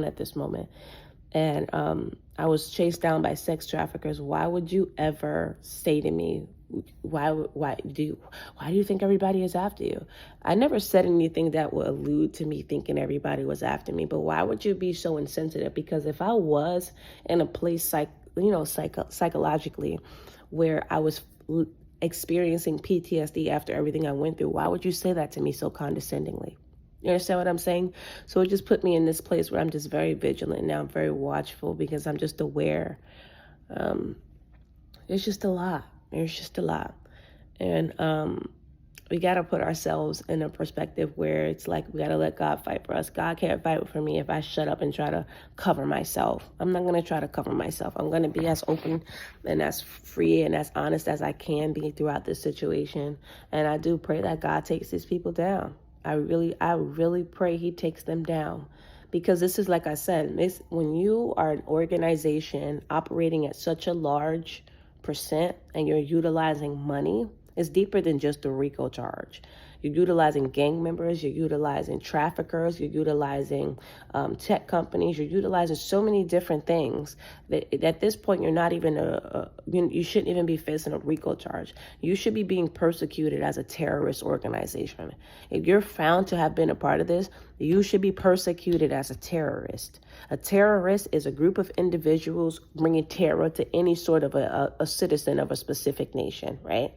at this moment. And I was chased down by sex traffickers. Why would you ever say to me, why do you think everybody is after you? I never said anything that would allude to me thinking everybody was after me, but why would you be so insensitive? Because if I was in a place psychologically where I was experiencing PTSD after everything I went through, why would you say that to me so condescendingly? You understand what I'm saying? So it just put me in this place where I'm just very vigilant now. I'm very watchful because I'm just aware. It's just a lot. There's just a lot. And we got to put ourselves in a perspective where it's like we got to let God fight for us. God can't fight for me if I shut up and try to cover myself. I'm not going to try to cover myself. I'm going to be as open and as free and as honest as I can be throughout this situation. And I do pray that God takes these people down. I really pray he takes them down, because this is, like I said, when you are an organization operating at such a large percent and you're utilizing money, it's deeper than just a RICO charge. You're utilizing gang members, you're utilizing traffickers, you're utilizing tech companies, you're utilizing so many different things that at this point you're not even you shouldn't even be facing a RICO charge. You should be being persecuted as a terrorist organization. If you're found to have been a part of this, you should be persecuted as a terrorist. A terrorist is a group of individuals bringing terror to any sort of a citizen of a specific nation, right?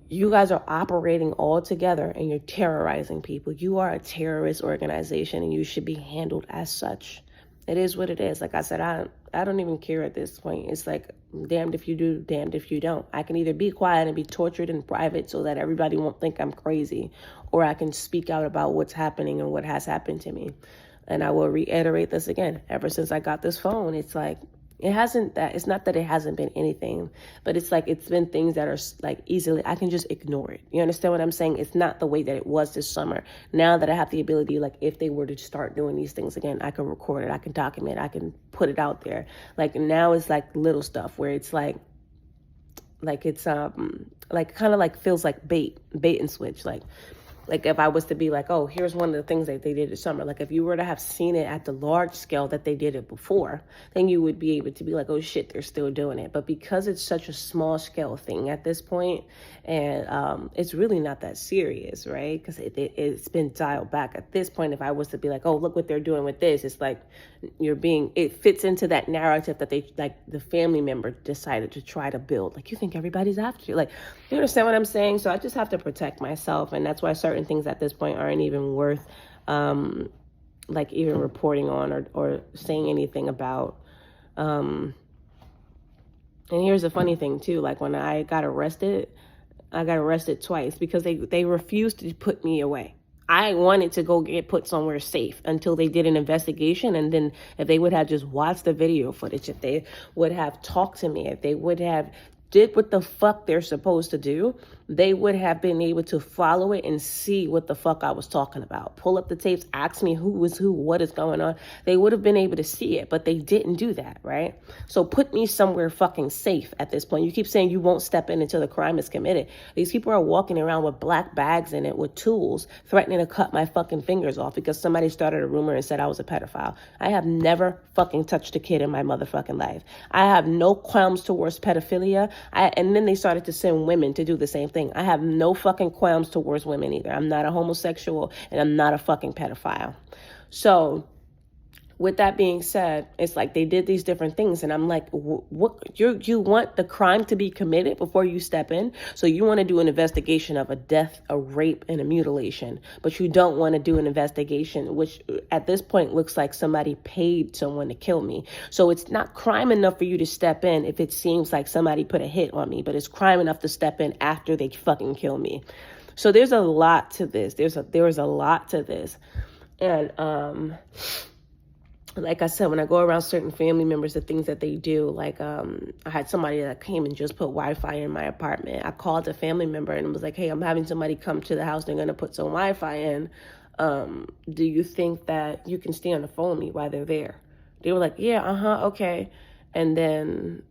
You guys are operating all together and you're terrorizing people. You are a terrorist organization and you should be handled as such. It is what it is. Like I said, I don't even care at this point. It's like, damned if you do, damned if you don't. I can either be quiet and be tortured in private so that everybody won't think I'm crazy, or I can speak out about what's happening and what has happened to me. And I will reiterate this again. Ever since I got this phone, it's like, it's not that it hasn't been anything, but it's like it's been things that are like easily, I can just ignore it. You understand what I'm saying? It's not the way that it was this summer. Now that I have the ability, like if they were to start doing these things again, I can record it, I can document, I can put it out there. Like now it's like little stuff where it's like it's like kind of like feels like bait and switch. Like if I was to be like, oh, here's one of the things that they did this summer. Like if you were to have seen it at the large scale that they did it before, then you would be able to be like, oh shit, they're still doing it. But because it's such a small scale thing at this point, and it's really not that serious, right? Because it's been dialed back at this point. If I was to be like, oh, look what they're doing with this, it's like it fits into that narrative that they, like the family member decided to try to build. Like, you think everybody's after you. Like, you understand what I'm saying? So I just have to protect myself. And that's why certain things at this point aren't even worth like even reporting on or saying anything about. And here's the funny thing too, like when I got arrested twice because they refused to put me away. I wanted to go get put somewhere safe until they did an investigation. And then if they would have just watched the video footage, if they would have talked to me, if they would have did what the fuck they're supposed to do, they would have been able to follow it and see what the fuck I was talking about. Pull up the tapes, ask me who was who, what is going on. They would have been able to see it, but they didn't do that, right? So put me somewhere fucking safe at this point. You keep saying you won't step in until the crime is committed. These people are walking around with black bags in it with tools, threatening to cut my fucking fingers off because somebody started a rumor and said I was a pedophile. I have never fucking touched a kid in my motherfucking life. I have no qualms towards pedophilia. And then they started to send women to do the same thing. I have no fucking qualms towards women either. I'm not a homosexual and I'm not a fucking pedophile. So with that being said, it's like they did these different things. And I'm like, what you want the crime to be committed before you step in? So you want to do an investigation of a death, a rape, and a mutilation. But you don't want to do an investigation, which at this point looks like somebody paid someone to kill me. So it's not crime enough for you to step in if it seems like somebody put a hit on me. But it's crime enough to step in after they fucking kill me. So there's a lot to this. There's a lot to this. And like I said, when I go around certain family members, the things that they do, like I had somebody that came and just put Wi-Fi in my apartment. I called a family member and was like, hey, I'm having somebody come to the house. They're going to put some Wi-Fi in. Do you think that you can stay on the phone with me while they're there? They were like, yeah, okay. And then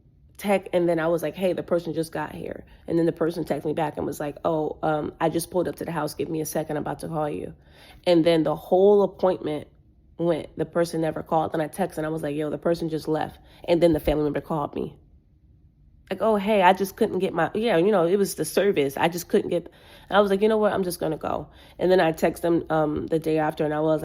I was like, hey, the person just got here. And then the person texted me back and was like, oh, I just pulled up to the house. Give me a second. I'm about to call you. And then the whole appointment went. The person never called. And I texted and I was like, yo, the person just left. And then the family member called me. Like, oh, hey, I just couldn't get my, it was the service. I just couldn't get, and I was like, you know what, I'm just going to go. And then I texted them the day after and I was